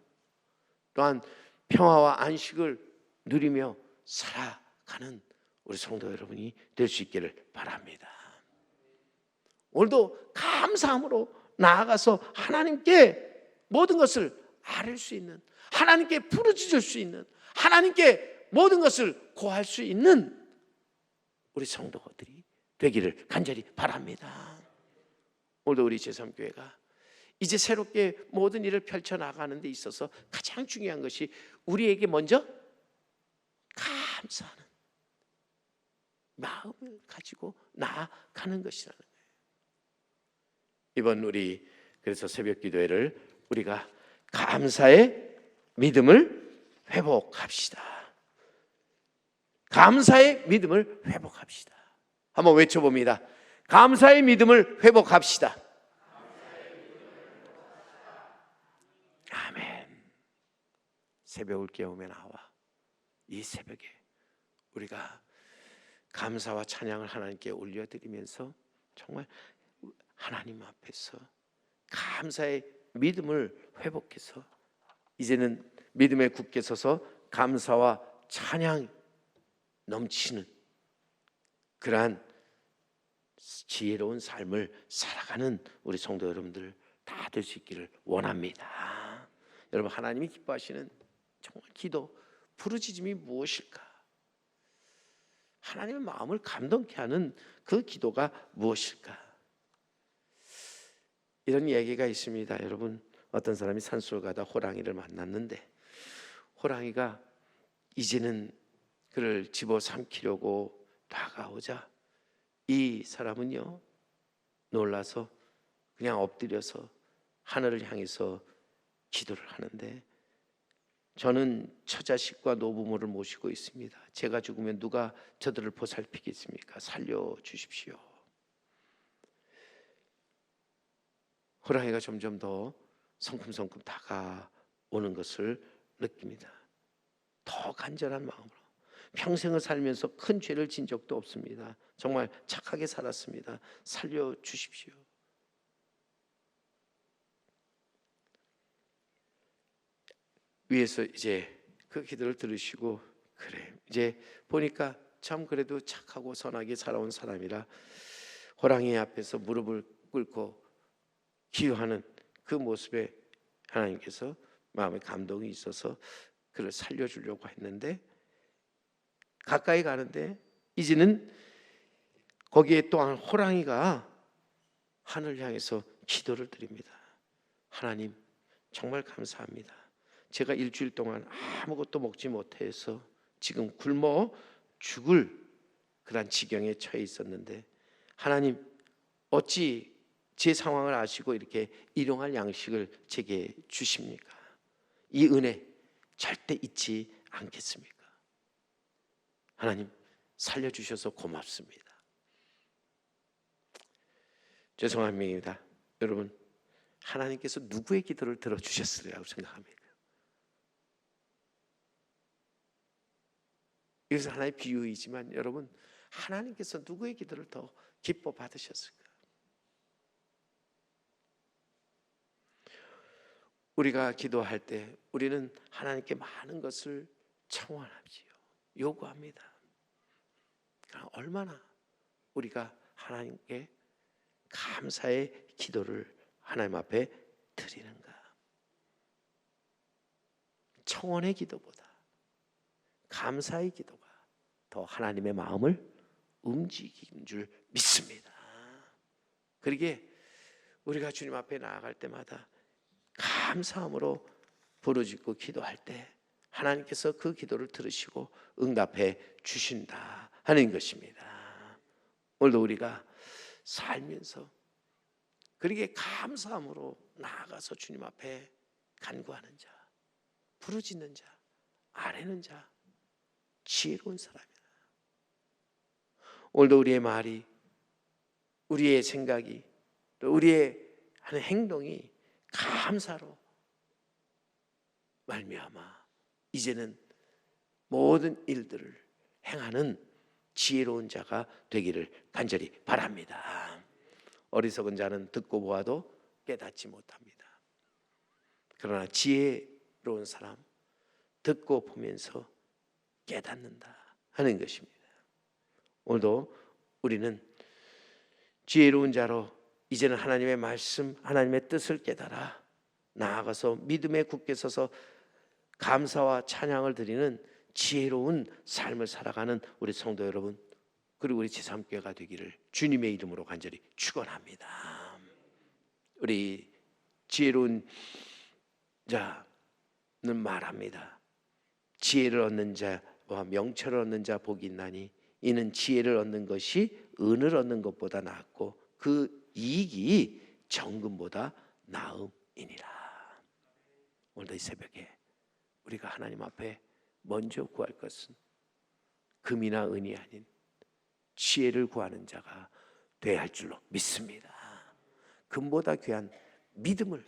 또한 평화와 안식을 누리며 살아가는 우리 성도 여러분이 될 수 있기를 바랍니다. 오늘도 감사함으로 나아가서 하나님께 모든 것을 아뢰 수 있는, 하나님께 부르짖을 수 있는, 하나님께 모든 것을 고할 수 있는 우리 성도들이 되기를 간절히 바랍니다. 오늘도 우리 제3교회가 이제 새롭게 모든 일을 펼쳐나가는 데 있어서 가장 중요한 것이 우리에게 먼저 감사하는 마음을 가지고 나아가는 것이라는 거예요. 이번 우리 그래서 새벽 기도회를 우리가 감사의 믿음을 회복합시다. 감사의 믿음을 회복합시다. 한번 외쳐봅니다. 감사의 믿음을 회복합시다. 아멘. 새벽을 깨우며 나와 이 새벽에 우리가 감사와 찬양을 하나님께 올려드리면서 정말 하나님 앞에서 감사의 믿음을 회복해서 이제는 믿음에 굳게 서서 감사와 찬양 넘치는 그러한 지혜로운 삶을 살아가는 우리 성도 여러분들 다 될 수 있기를 원합니다. 여러분, 하나님이 기뻐하시는 정말 기도, 부르짖음이 무엇일까? 하나님의 마음을 감동케 하는 그 기도가 무엇일까? 이런 얘기가 있습니다. 여러분, 어떤 사람이 산속을 가다 호랑이를 만났는데 호랑이가 이제는 그를 집어삼키려고 다가오자 이 사람은요 놀라서 그냥 엎드려서 하늘을 향해서 기도를 하는데, 저는 처자식과 노부모를 모시고 있습니다. 제가 죽으면 누가 저들을 보살피겠습니까? 살려주십시오. 호랑이가 점점 더 성큼성큼 다가오는 것을 느낍니다. 더 간절한 마음으로. 평생을 살면서 큰 죄를 진 적도 없습니다. 정말 착하게 살았습니다. 살려주십시오. 위에서 이제 그 기도를 들으시고, 그래 이제 보니까 참 그래도 착하고 선하게 살아온 사람이라 호랑이 앞에서 무릎을 꿇고 기도하는 그 모습에 하나님께서 마음에 감동이 있어서 그를 살려주려고 했는데, 가까이 가는데 이제는 거기에 또한 호랑이가 하늘을 향해서 기도를 드립니다. 하나님, 정말 감사합니다. 제가 일주일 동안 아무것도 먹지 못해서 지금 굶어 죽을 그런 지경에 처해 있었는데, 하나님 어찌 제 상황을 아시고 이렇게 일용할 양식을 제게 주십니까? 이 은혜 절대 잊지 않겠습니까? 하나님, 살려주셔서 고맙습니다. 죄송합니다. 여러분, 하나님께서 누구의 기도를 들어주셨으리라고 생각합니까? 이것은 하나의 비유이지만 여러분, 하나님께서 누구의 기도를 더 기뻐 받으셨을까? 우리가 기도할 때 우리는 하나님께 많은 것을 청원하지요. 요구합니다. 그럼 얼마나 우리가 하나님께 감사의 기도를 하나님 앞에 드리는가? 청원의 기도보다 감사의 기도가 더 하나님의 마음을 움직이는 줄 믿습니다. 그러기에 우리가 주님 앞에 나아갈 때마다 감사함으로 부르짖고 기도할 때 하나님께서 그 기도를 들으시고 응답해 주신다 하는 것입니다. 오늘도 우리가 살면서 그러기에 감사함으로 나아가서 주님 앞에 간구하는 자, 부르짖는 자, 아뢰는 자, 지혜로운 사람이다. 오늘도 우리의 말이, 우리의 생각이, 또 우리의 하는 행동이 감사로 말미암아 이제는 모든 일들을 행하는 지혜로운 자가 되기를 간절히 바랍니다. 어리석은 자는 듣고 보아도 깨닫지 못합니다. 그러나 지혜로운 사람, 듣고 보면서 깨닫는다 하는 것입니다. 오늘도 우리는 지혜로운 자로 이제는 하나님의 말씀, 하나님의 뜻을 깨달아 나아가서 믿음에 굳게 서서 감사와 찬양을 드리는 지혜로운 삶을 살아가는 우리 성도 여러분, 그리고 우리 제3교회가 되기를 주님의 이름으로 간절히 축원합니다. 우리 지혜로운 자는 말합니다. 지혜를 얻는 자와 명철을 얻는 자 복이 있나니 이는 지혜를 얻는 것이 은을 얻는 것보다 낫고 그 이익이 정금보다 나음이니라. 오늘도 이 새벽에 우리가 하나님 앞에 먼저 구할 것은 금이나 은이 아닌 지혜를 구하는 자가 되어야 할 줄로 믿습니다. 금보다 귀한 믿음을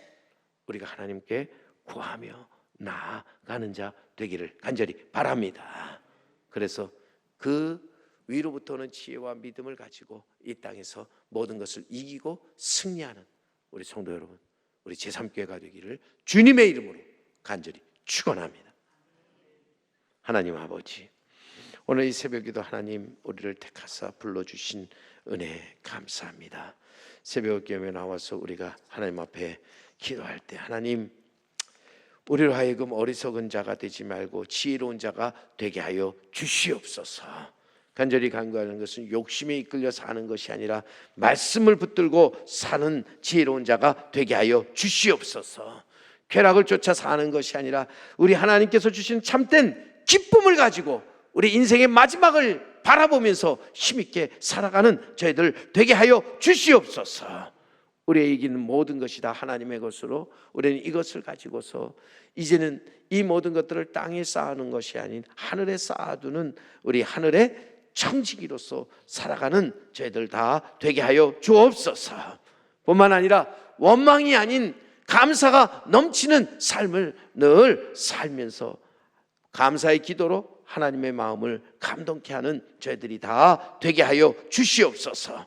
우리가 하나님께 구하며 나아가는 자 되기를 간절히 바랍니다. 그래서 그 위로부터 오는 지혜와 믿음을 가지고 이 땅에서 모든 것을 이기고 승리하는 우리 성도 여러분, 우리 제3교회가 되기를 주님의 이름으로 간절히 축원합니다. 하나님 아버지, 오늘 이 새벽에도 하나님 우리를 택하사 불러주신 은혜 감사합니다. 새벽 기도에 나와서 우리가 하나님 앞에 기도할 때 하나님 우리로 하여금 어리석은 자가 되지 말고 지혜로운 자가 되게 하여 주시옵소서. 간절히 간구하는 것은 욕심에 이끌려 사는 것이 아니라 말씀을 붙들고 사는 지혜로운 자가 되게 하여 주시옵소서. 쾌락을 쫓아 사는 것이 아니라 우리 하나님께서 주신 참된 기쁨을 가지고 우리 인생의 마지막을 바라보면서 힘있게 살아가는 저희들 되게 하여 주시옵소서. 우리의 이기는 모든 것이 다 하나님의 것으로 우리는 이것을 가지고서 이제는 이 모든 것들을 땅에 쌓아놓은 것이 아닌 하늘에 쌓아두는 우리 하늘의 청지기로서 살아가는 저희들 다 되게 하여 주옵소서. 뿐만 아니라 원망이 아닌 감사가 넘치는 삶을 늘 살면서 감사의 기도로 하나님의 마음을 감동케 하는 저희들이 다 되게 하여 주시옵소서.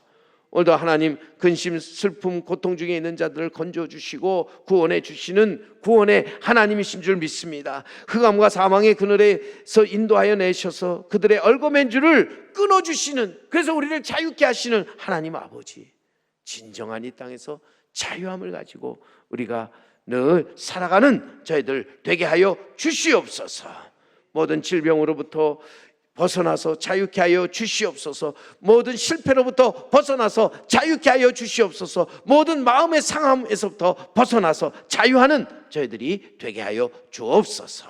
오늘도 하나님 근심, 슬픔, 고통 중에 있는 자들을 건져주시고 구원해 주시는 구원의 하나님이신 줄 믿습니다. 흑암과 사망의 그늘에서 인도하여 내셔서 그들의 얼거맨줄을 끊어주시는, 그래서 우리를 자유케 하시는 하나님 아버지, 진정한 이 땅에서 자유함을 가지고 우리가 늘 살아가는 저희들 되게 하여 주시옵소서. 모든 질병으로부터 벗어나서 자유케 하여 주시옵소서. 모든 실패로부터 벗어나서 자유케 하여 주시옵소서. 모든 마음의 상함에서부터 벗어나서 자유하는 저희들이 되게 하여 주옵소서.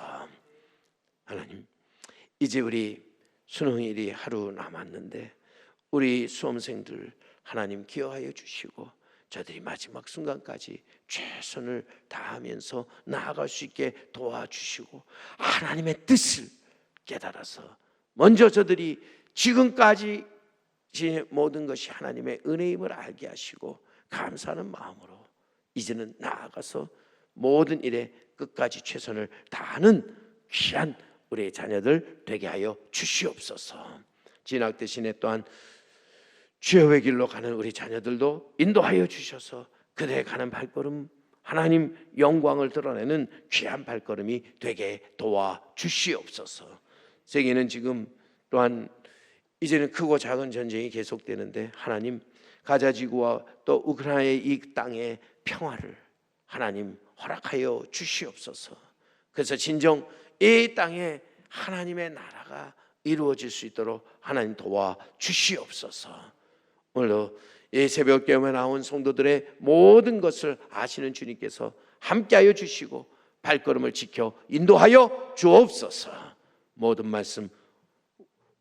하나님, 이제 우리 수능일이 하루 남았는데 우리 수험생들 하나님 기여하여 주시고 저들이 마지막 순간까지 최선을 다하면서 나아갈 수 있게 도와주시고 하나님의 뜻을 깨달아서 먼저 저들이 지금까지 모든 것이 하나님의 은혜임을 알게 하시고 감사하는 마음으로 이제는 나아가서 모든 일에 끝까지 최선을 다하는 귀한 우리의 자녀들 되게 하여 주시옵소서. 진학 대신에 또한 죄의 길로 가는 우리 자녀들도 인도하여 주셔서 그들의 가는 발걸음 하나님 영광을 드러내는 귀한 발걸음이 되게 도와주시옵소서. 세계는 지금 또한 이제는 크고 작은 전쟁이 계속되는데 하나님 가자지구와 또 우크라이나의 이 땅의 평화를 하나님 허락하여 주시옵소서. 그래서 진정 이 땅에 하나님의 나라가 이루어질 수 있도록 하나님 도와주시옵소서. 오늘도 이 새벽 기도에 나온 성도들의 모든 것을 아시는 주님께서 함께하여 주시고 발걸음을 지켜 인도하여 주옵소서. 모든 말씀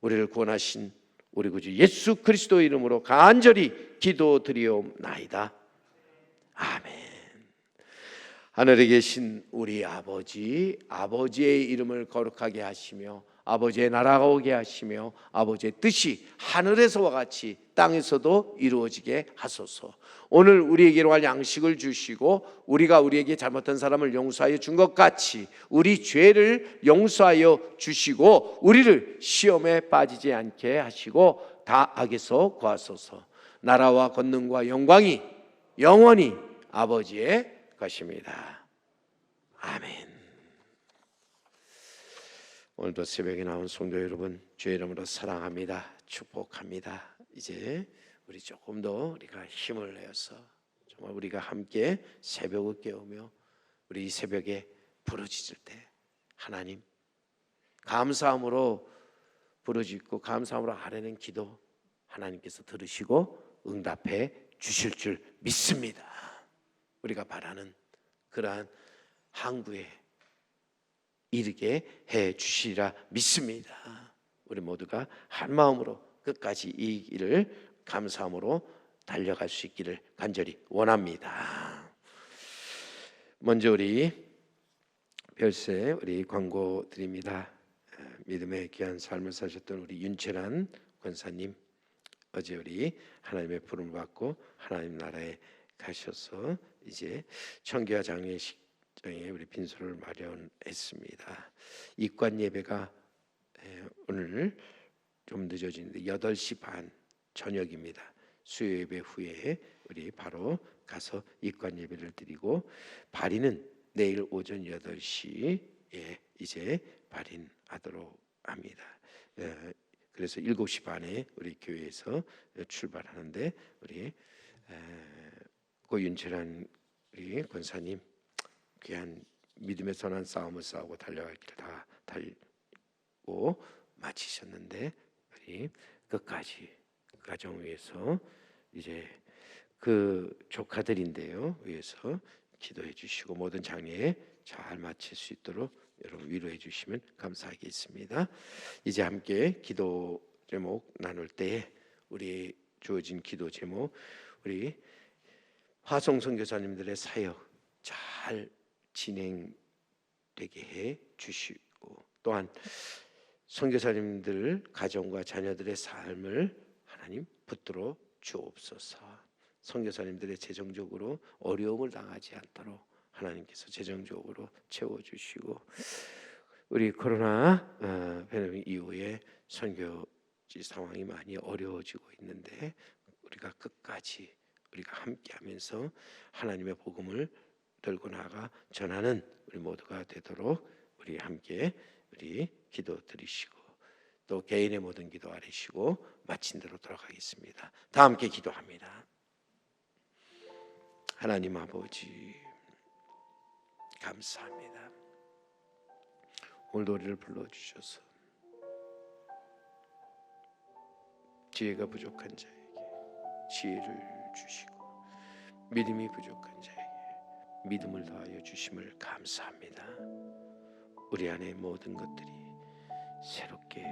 우리를 구원하신 우리 구주 예수 그리스도의 이름으로 간절히 기도드리옵나이다. 아멘. 하늘에 계신 우리 아버지, 아버지의 이름을 거룩하게 하시며 아버지의 나라가 오게 하시며 아버지의 뜻이 하늘에서와 같이 땅에서도 이루어지게 하소서. 오늘 우리에게 일용할 양식을 주시고 우리가 우리에게 잘못한 사람을 용서하여 준 것 같이 우리 죄를 용서하여 주시고 우리를 시험에 빠지지 않게 하시고 다 악에서 구하소서. 나라와 권능과 영광이 영원히 아버지의 것입니다. 아멘. 오늘도 새벽에 나온 성도 여러분, 주의 이름으로 사랑합니다. 축복합니다. 이제 우리 조금 더 우리가 힘을 내어서 정말 우리가 함께 새벽을 깨우며 우리 이 새벽에 부르짖을 때 하나님 감사함으로 부르짖고 감사함으로 아뢰는 기도 하나님께서 들으시고 응답해 주실 줄 믿습니다. 우리가 바라는 그러한 항구에 이르게 해 주시리라 믿습니다. 우리 모두가 한 마음으로 끝까지 이 길을 감사함으로 달려갈 수 있기를 간절히 원합니다. 먼저 우리 별세 우리 광고 드립니다. 믿음의 귀한 삶을 사셨던 우리 윤철한 권사님, 어제 우리 하나님의 부름을 받고 하나님 나라에 가셔서 이제 청교와 장례식장에 우리 빈소를 마련했습니다. 입관 예배가 오늘 좀 늦어지는데 8시 반 저녁입니다. 수요 예배 후에 우리 바로 가서 입관 예배를 드리고 발인은 내일 오전 8시에 이제 발인하도록 합니다. 그래서 7시 반에 우리 교회에서 출발하는데 우리 고윤철한 우리 권사님 귀한 믿음의 선한 싸움을 싸우고 달려갈 길 다 달고 마치셨는데 우리 끝까지 그 가정 위해서 이제 그 조카들인데요 위해서 기도해 주시고 모든 장례에 잘 마칠 수 있도록 여러분 위로해 주시면 감사하겠습니다. 이제 함께 기도 제목 나눌 때 우리 주어진 기도 제목 우리 화성 선교사님들의 사역 잘 진행되게 해 주시고 또한 선교사님들 가정과 자녀들의 삶을 하나님 붙들어 주옵소서. 선교사님들의 재정적으로 어려움을 당하지 않도록 하나님께서 재정적으로 채워주시고 우리 코로나 팬데믹 이후에 선교지 상황이 많이 어려워지고 있는데 우리가 끝까지 우리가 함께하면서 하나님의 복음을 들고 나가 전하는 우리 모두가 되도록 우리 함께 우리 기도 드리시고 또 개인의 모든 기도 아뢰시고 마친 대로 돌아가겠습니다. 다 함께 기도합니다. 하나님 아버지 감사합니다. 오늘도 우리를 불러주셔서 지혜가 부족한 자에게 지혜를 주시고 믿음이 부족한 자에게 믿음을 더하여 주심을 감사합니다. 우리 안의 모든 것들이 새롭게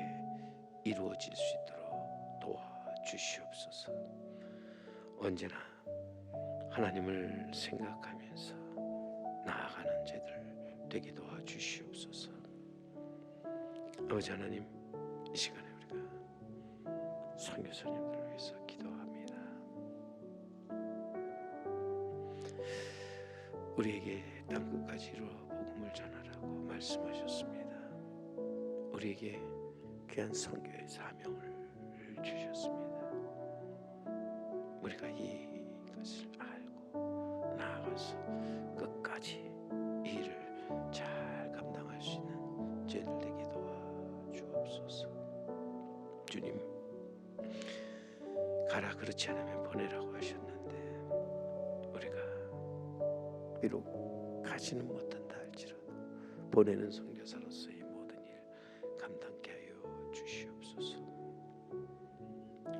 이루어질 수 있도록 도와주시옵소서. 언제나 하나님을 생각하면서 나아가는 자들 되게 도와주시옵소서. 아버지 하나님 이 시간에 우리가 선교사님들을 위해서 기도합니다. 우리에게 땅끝까지 이루어 복음을 전하라고 말씀하셨습니다. 우리에게 귀한 선교의 사명을 주셨습니다. 우리가 이것을 알고 나아가서 끝까지 이 일을 잘 감당할 수 있는 저희들 되게 도와주옵소서. 주님 가라 그렇지 않으면 보내라고 하셨는데 우리가 비록 가지는 못한다 할지라도 보내는 선교사로서의 모든 일 감당케 하여 주시옵소서.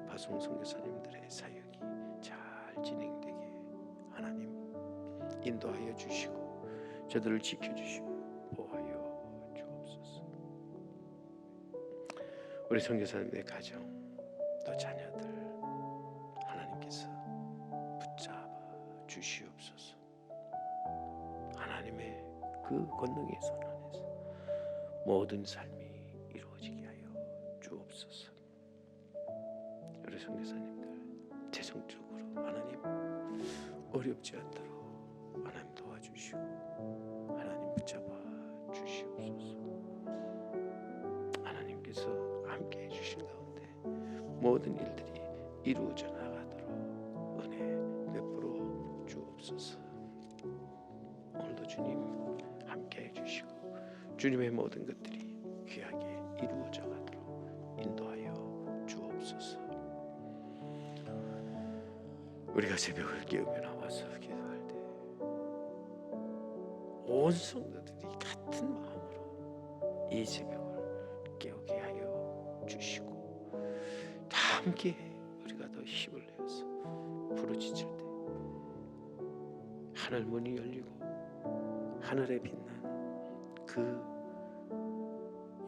파송 선교사님들의 사역이 잘 진행되게 하나님 인도하여 주시고 저들을 지켜주시고 보호하여 주옵소서. 우리 선교사님의 가정 또 자녀들 하나님께서 붙잡아 주시옵소서. 하나님의 그 권능의 손 안에서 모든 삶이 이루어지게 하여 주옵소서. 우리 선교사님들 재정적으로 하나님 어렵지 않도록 하나님 도와주시고 하나님 붙잡아 주시옵소서. 하나님께서 함께 해주신 가운데 모든 일들이 이루어져 나가도록 은혜 베풀어 주옵소서. 오늘도 주님 함께 해주시고 주님의 모든 것들이 귀하게 이루어져 가도록 인도하여 주옵소서. 우리가 새벽을 깨우며 나와서 기도할 때 온 성도들이 같은 마음으로 이 새벽을 깨우게 하여 주시고 다 함께 우리가 더 힘을 내어서 부르짖을 때 하늘 문이 열리고 하늘에 빛난 그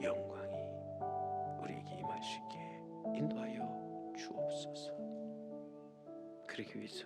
영광이 우리에게 임할 수 있게 인도하여 주옵소서. 그러기 위해서